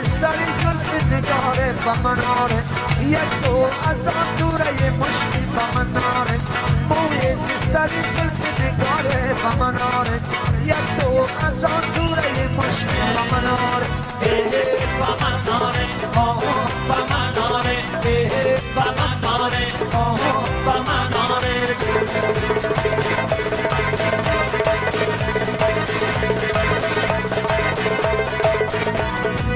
سری زلف نگاره و مناره یک تو از آن دوره مشکی و مناره موی سری زلف نگاره و مناره یک تو از آن دوره مشکی و مناره و مناره و مناره و مناره و مناره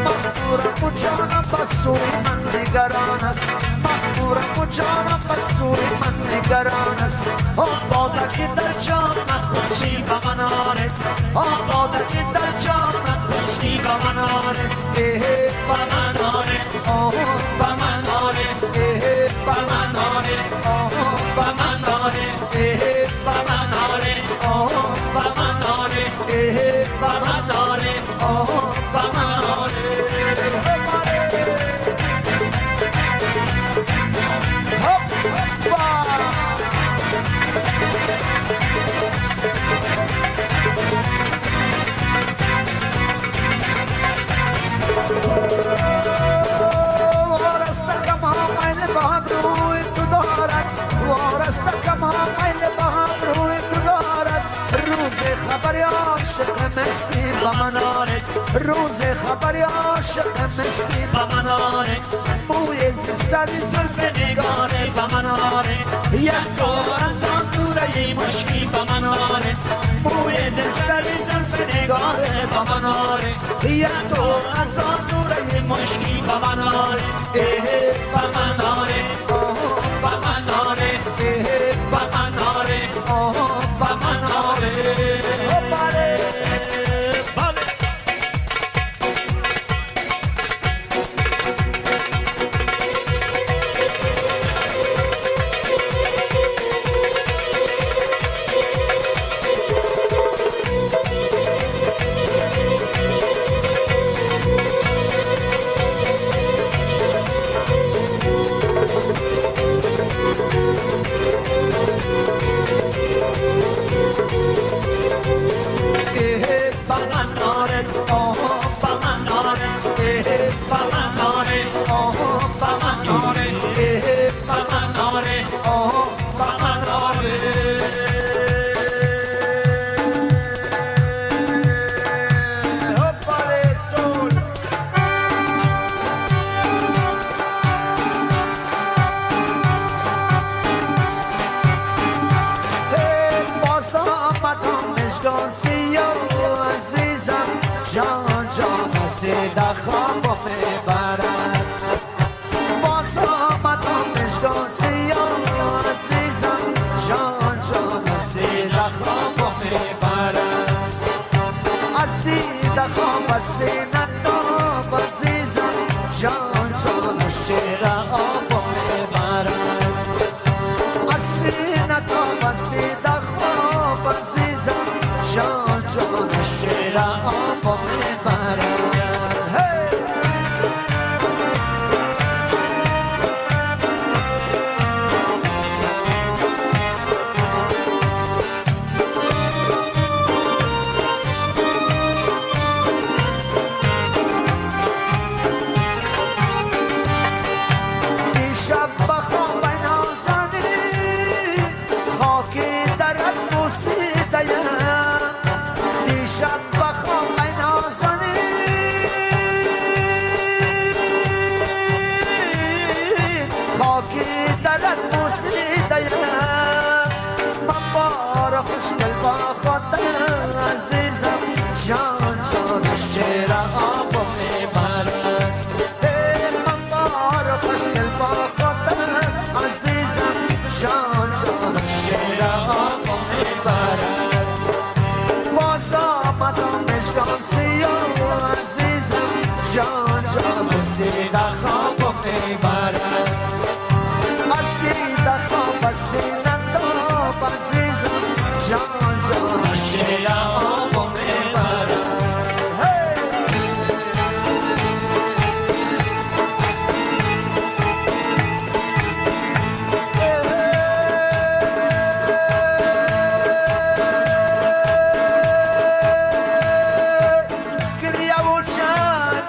مغمورم و جانم بسوی من نگران است مغمورم و جانم بسوی من نگران است آباده که در جان نخوشی و مناره آباده که در جان نخوشی و مناره و مناره و مناره و مناره و مناره و مناره و مناره و مناره و مناره وارستکم ها میل با هم روی تو دارد وارستکم ها میل با هم روی تو دارد روز خبری عاشق مسکین و مناره روز خبری عاشق مسکین و مناره موی سری زلف نگاره و مناره یک تو از آن دوره مشکی و مناره موی سری زلف نگاره و مناره یک تو از آن دوره مشکی و مناره و مناره و مناره و مناره و مناره بله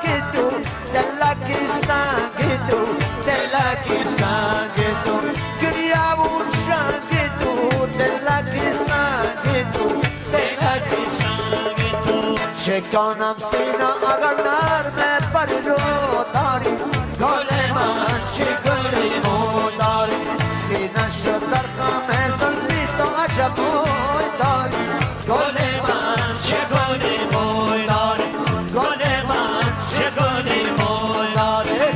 que tu شکانم سینا اگر نرمه پری رو داری گل من چه گلی مو داری سینه شد در خم زلفی تو عجب موی داری گل من چه گلی موی داری گل من چه گلی موی داری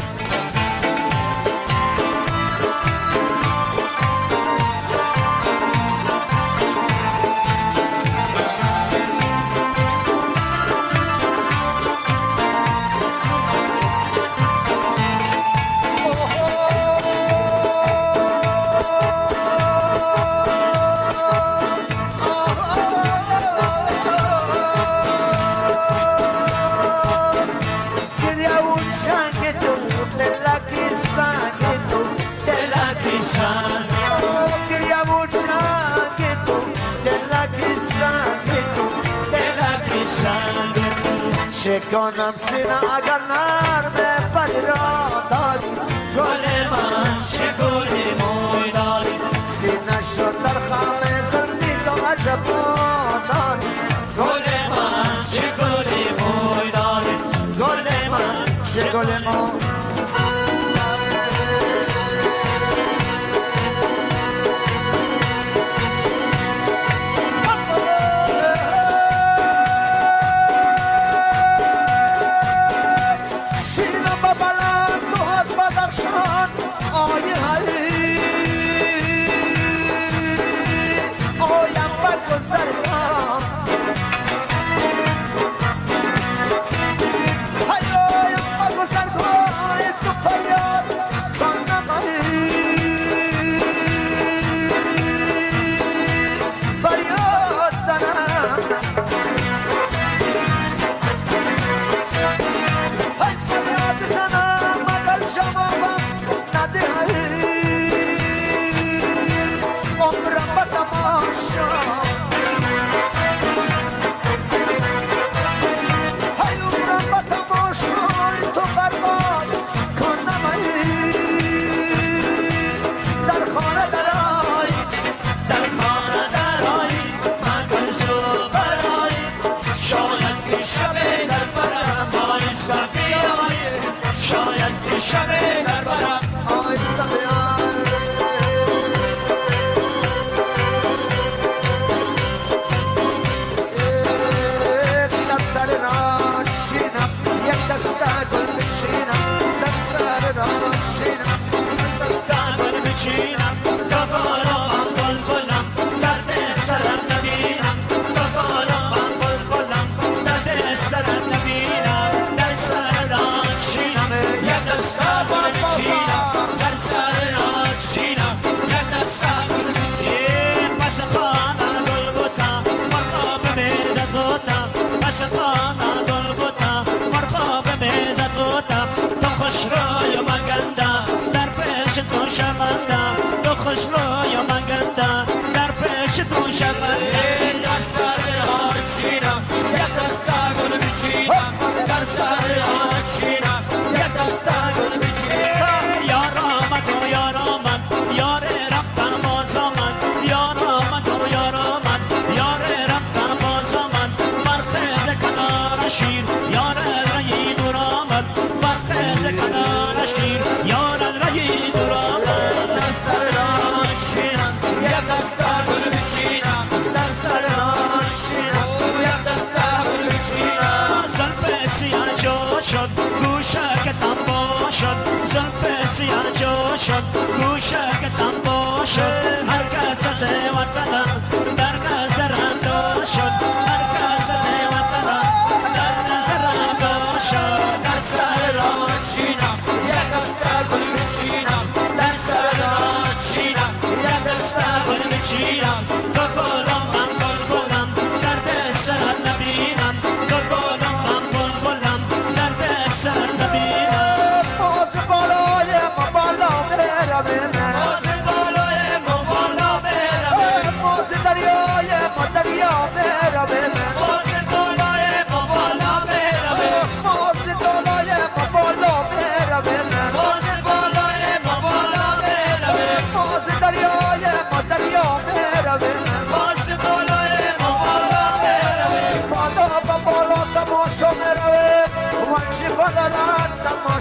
شکانم سینه اگر نرمه پری را داری گل من چه گلی موی داری سینه شد در خم زلفی تو عجب داری گل من چه گلی موی داری گل من چه گلی موی خوش روی مگنده در پیش تو شونده در سر آچینم یک دسته گل بچینم در سر آچینم یک دسته گل بچینم یار آمد و یار آمد یار رفتن باز آمد یار آمد و یار آمد یار رفتن باز آمد برخیز کنار شیر یار از رایی دور آمد برخیز کنار شیر یار از رایی دور آمد در سر آشینم یک دسته گل بچینم در سر آشینم یک دسته گل بچینم زلف سیاه جو شد گوشه تنبا شد زلف سیاه جو شد گوشه تنبا شد هر کس از وطنم در نظر اندو شد هر کس از وطنم در نظر اندو شد در سر آشینم یک دسته گل بچینم در سر آشینم یک دسته گل بچینم دو گلم من بلبلم درد سرت نبینم دو گلم من بلبلم درد سرت نبینم باز بالای ما بالا برویم باز بالای ما بالا برویم باز دریای ما دریا برویم باز بالای ما بالا برویم باز بالای ما بالا برویم باز بالای ما بالا برویم باز دریای ما دریا برویم باز بالای ما بالا برویم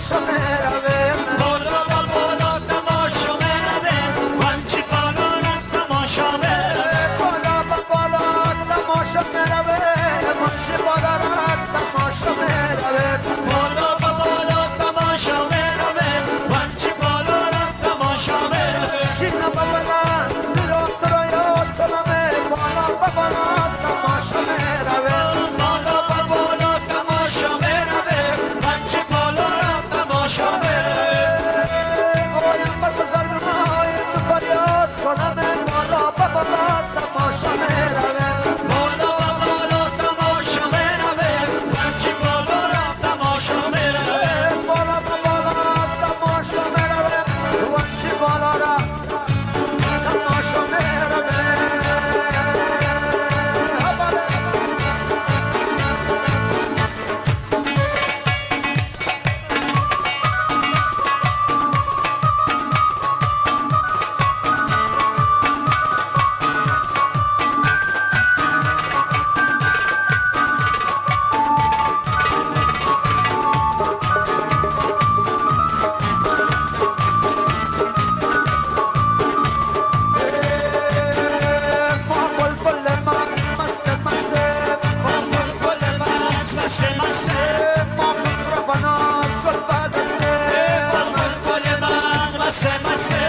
تماشا میرویم بالا با بالا تماشا میرویم وانچی بالا را تماشا میرویم بالا با بالا تماشا میرویم منچی بالا را تماشا میرویم بالا با بالا تماشا میرویم وانچی بالا را تماشا میرویم شینا بالا درست را یاد کنم بالا با بالا تماشا میرویم بالا با بالا تماشا میرویم وانچی بالا را تماشا میرویم آیم بر بزرگمای تو فریاد کنم بالا با بالا تماشا میرویم بالا با بالا تماشا میرویم وانچی بالا را تماشا میرویم بالا با بالا تماشا میرویم وانچی بالا را تماشا میرویم ما بلبل مست مست مست گل مست مست مست ما خود را بناز گل بدسته گل مست مست مست